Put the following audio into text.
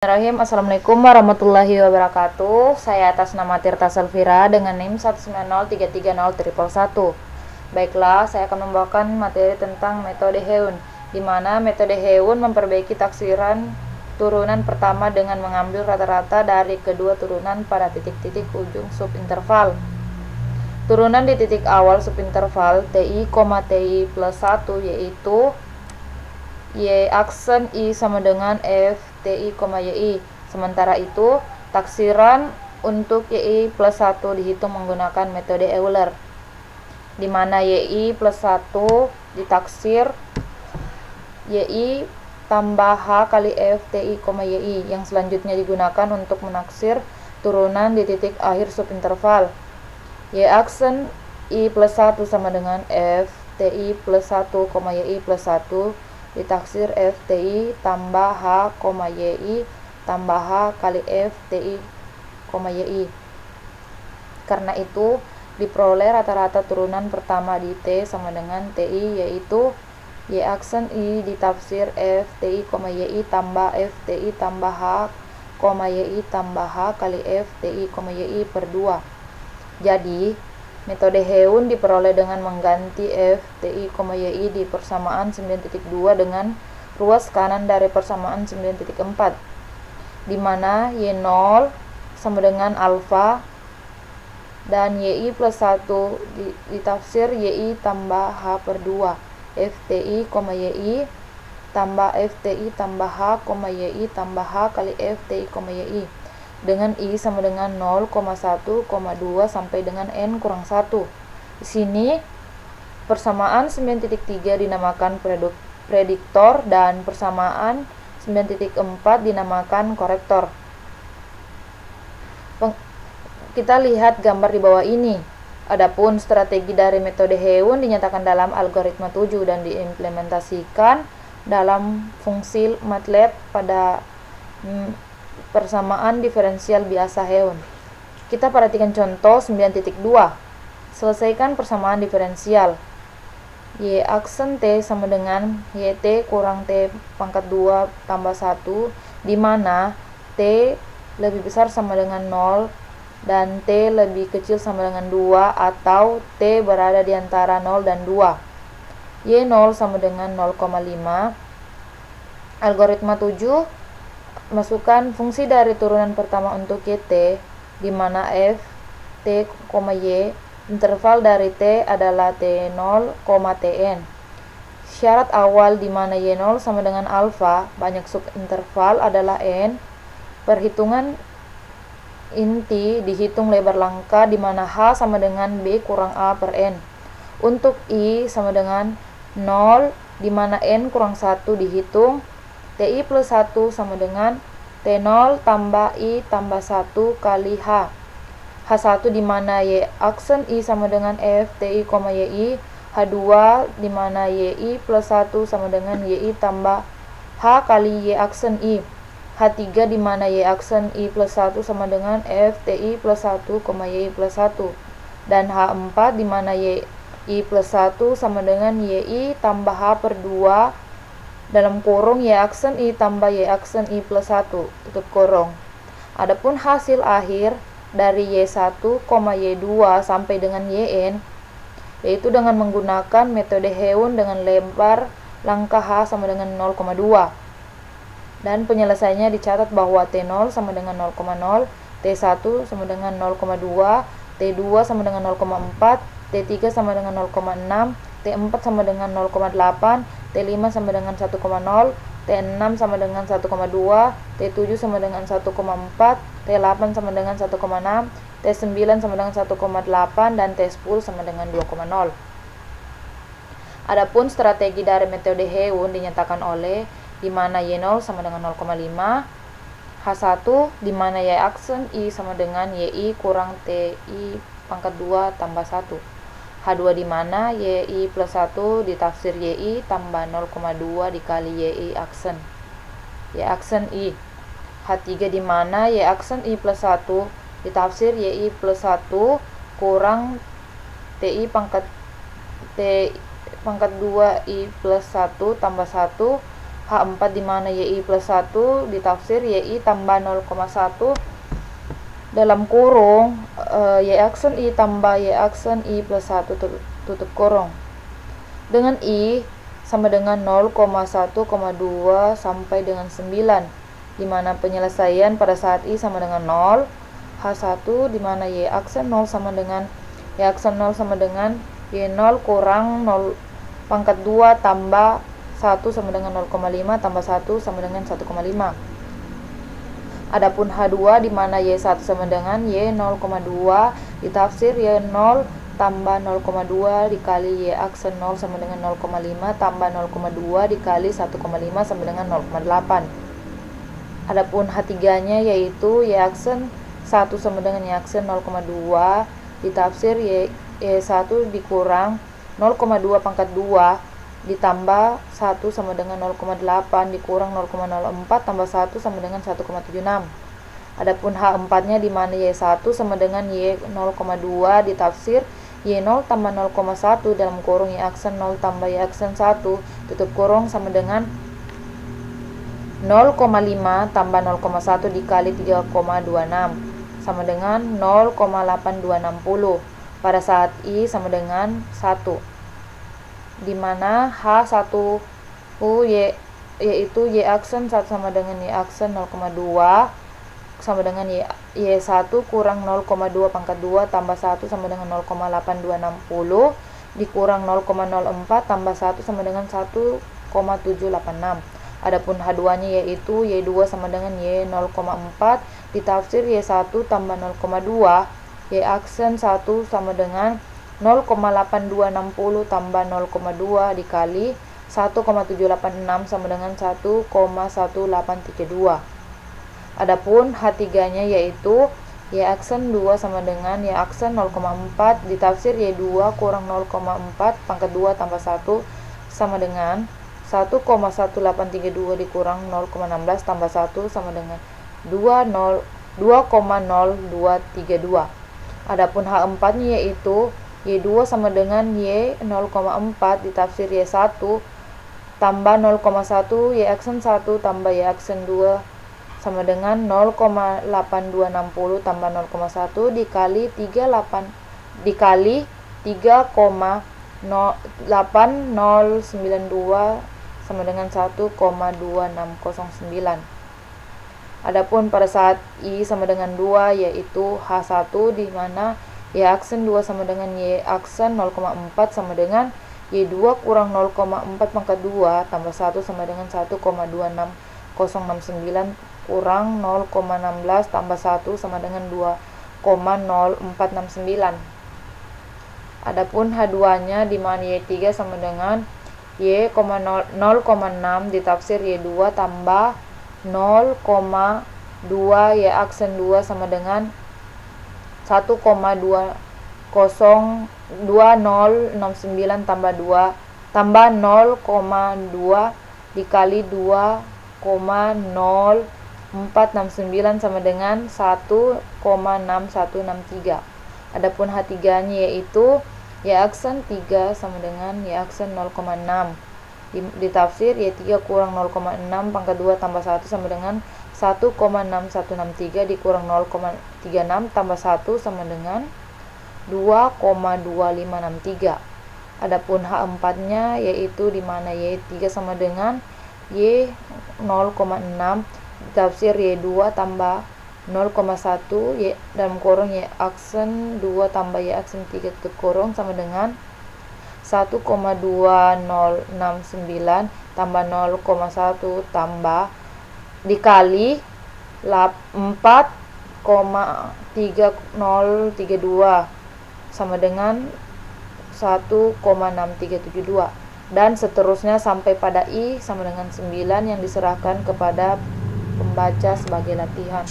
Bismillahirrahmanirrahim. Assalamualaikum warahmatullahi wabarakatuh. Saya atas nama Tirta Selvira dengan NIM 190330111. Baiklah, saya akan membawakan materi tentang metode Heun, di mana metode Heun memperbaiki taksiran turunan pertama dengan mengambil rata-rata dari kedua turunan pada titik-titik ujung subinterval. Turunan di titik awal subinterval TI, TI plus 1 yaitu Y aksen I sama dengan F TI, YI. Sementara itu, taksiran untuk YI plus 1 dihitung menggunakan metode Euler, di mana YI plus 1 ditaksir YI tambah H kali F TI, YI, yang selanjutnya digunakan untuk menaksir turunan di titik akhir subinterval. Y aksen I plus 1 sama dengan F TI plus 1, YI plus 1 ditaksir F TI tambah H, YI tambah H kali F TI, YI. Karena itu diperoleh rata-rata turunan pertama di T sama dengan TI, yaitu Y aksen I ditafsir F TI, YI tambah F TI tambah H, YI tambah H kali F TI, YI per 2. Jadi metode Heun diperoleh dengan mengganti F TI, YI di persamaan 9.2 dengan ruas kanan dari persamaan 9.4, di mana Y0 sama dengan alfa dan YI plus 1 ditafsir YI tambah H per 2 F TI, YI tambah F TI tambah H, YI tambah H kali F TI, YI dengan I sama dengan 0,1,2 sampai dengan N kurang 1. Di sini persamaan 9.3 dinamakan prediktor dan persamaan 9.4 dinamakan korektor. Kita lihat gambar di bawah ini. Adapun strategi dari metode Heun dinyatakan dalam algoritma 7 dan diimplementasikan dalam fungsi MATLAB pada persamaan diferensial biasa Heun. Kita perhatikan contoh 9.2. Selesaikan persamaan diferensial. Y aksen T sama dengan YT kurang T pangkat 2 tambah 1, di mana T lebih besar sama dengan 0 dan T lebih kecil sama dengan 2, atau T berada di antara 0 dan 2. Y0 sama dengan 0,5. Algoritma 7, masukkan fungsi dari turunan pertama untuk YT, di mana F, T, Y, interval dari T adalah T0, Tn. Syarat awal di mana Y0 sama dengan alfa, banyak subinterval adalah N. Perhitungan inti dihitung lebar langkah, di mana H sama dengan B kurang A per N. Untuk I sama dengan 0, di mana N kurang 1 dihitung TI plus 1 sama dengan T0 tambah I tambah 1 kali H. H1 di mana Y aksen I sama dengan F TI, YI. H2 di mana YI plus 1 sama dengan YI tambah H kali Y aksen I. H3 di mana Y aksen I plus 1 sama dengan F TI plus 1, YI plus 1. Dan H4 di mana YI plus 1 sama dengan YI tambah H per 2 dalam kurung Y aksen I tambah Y aksen I plus 1 tutup kurung. Adapun hasil akhir dari Y1, Y2 sampai dengan Yn, yaitu dengan menggunakan metode Heun dengan lebar langkah H sama dengan 0,2. Dan penyelesaiannya dicatat bahwa T0 sama dengan 0,0, T1 sama dengan 0,2, T2 sama dengan 0,4, T3 sama dengan 0,6, T4 sama dengan 0,8, T5 sama dengan 1,0, T6 sama dengan 1,2, T7 sama dengan 1,4, T8 sama dengan 1,6, T9 sama dengan 1,8, dan T10 sama dengan 2,0. Adapun strategi dari metode Heun dinyatakan oleh di mana Y0 sama dengan 0,5, H1 di mana Y aksen I sama dengan YI kurang TI pangkat 2 tambah 1. H2 di mana YI plus 1 ditafsir YI tambah 0,2 dikali YI aksen I. H3 di mana Y aksen I plus 1 ditafsir YI plus 1 kurang TI pangkat 2 I plus 1 tambah 1. H4 di mana YI plus 1 ditafsir YI tambah 0,1 dalam kurung Y aksen I tambah Y aksen I plus 1 tutup kurung. Dengan I sama dengan 0,1,2 sampai dengan 9, di mana penyelesaian pada saat I sama dengan 0. H1 di mana Y aksen 0 sama dengan Y aksen 0 sama dengan Y0 kurang 0 pangkat 2 tambah 1 sama dengan 0,5 tambah 1 sama dengan 1,5. Adapun H2 di mana Y1 sama dengan Y 0,2 ditafsir Y0 tambah 0,2 dikali Y aksen 0 sama dengan 0,5 tambah 0,2 dikali 1,5 sama dengan 0,8. Adapun H3-nya yaitu Y aksen 1 sama dengan Y aksen 0,2 ditafsir Y1 dikurang 0,2 pangkat 2 ditambah 1 sama dengan 0,8 dikurang 0,04 tambah 1 sama dengan 1,76. Adapun H4-nya di mana Y1 sama dengan Y0,2 ditafsir Y0 tambah 0,1 dalam kurung Y aksen 0 tambah Y aksen 1 tutup kurung sama dengan 0,5 tambah 0,1 dikali 3,26 sama dengan 0,8260 pada saat I sama dengan 1, di mana H1 yaitu Y aksen 1 sama dengan Y aksen 0,2 sama dengan Y1 kurang 0,2 pangkat 2 tambah 1 sama dengan 0,8260 dikurang 0,04 tambah 1 sama dengan 1,786. Adapun H2-nya yaitu Y2 sama dengan Y0,4 ditafsir Y1 tambah 0,2 Y aksen 1 sama dengan 0,8260 tambah 0,2 dikali 1,786 sama dengan 1,1832. Adapun H3-nya yaitu Y aksen 2 sama dengan Y aksen 0,4 ditafsir Y2 kurang 0,4 pangkat 2 tambah 1 sama dengan 1,1832 dikurang 0,16 tambah 1 sama dengan 2,0232. Adapun H4-nya yaitu Y2 sama dengan Y0,4 ditafsir Y1 tambah 0,1 Y aksen 1 tambah Y aksen 2 sama dengan 0,8260 tambah 0,1 dikali 3,8092 sama dengan 1,2609. Adapun pada saat I sama dengan 2 yaitu H1 di mana Y aksen 2 sama dengan Y aksen 0,4 sama dengan Y2 kurang 0,4 pangkat 2 tambah 1 sama dengan 1,26069 kurang 0,16 tambah 1 sama dengan 2,0469. Adapun H2-nya di mana Y3 sama dengan Y0,6 ditafsir Y2 tambah 0,2 Y aksen 2 sama dengan 1,2069 tambah 0,2 dikali 2,0469 sama dengan 1,6163. Adapun H3-nya yaitu Y aksen 3 sama dengan Y aksen 0,6 ditafsir Y3 kurang 0,6 pangkat 2 tambah 1 sama dengan 1,6163 dikurang 0,36 tambah 1 sama dengan 2,2563. Adapun H4-nya yaitu di mana Y3 sama dengan Y0,6 ditafsir Y2 tambah 0,1 Y dalam kurung Y aksen 2 tambah Y aksen 3 tutup kurung sama dengan 1,2069 tambah 0,1 tambah dikali 4,3032 sama dengan 1,6372 dan seterusnya sampai pada I sama dengan 9 yang diserahkan kepada pembaca sebagai latihan.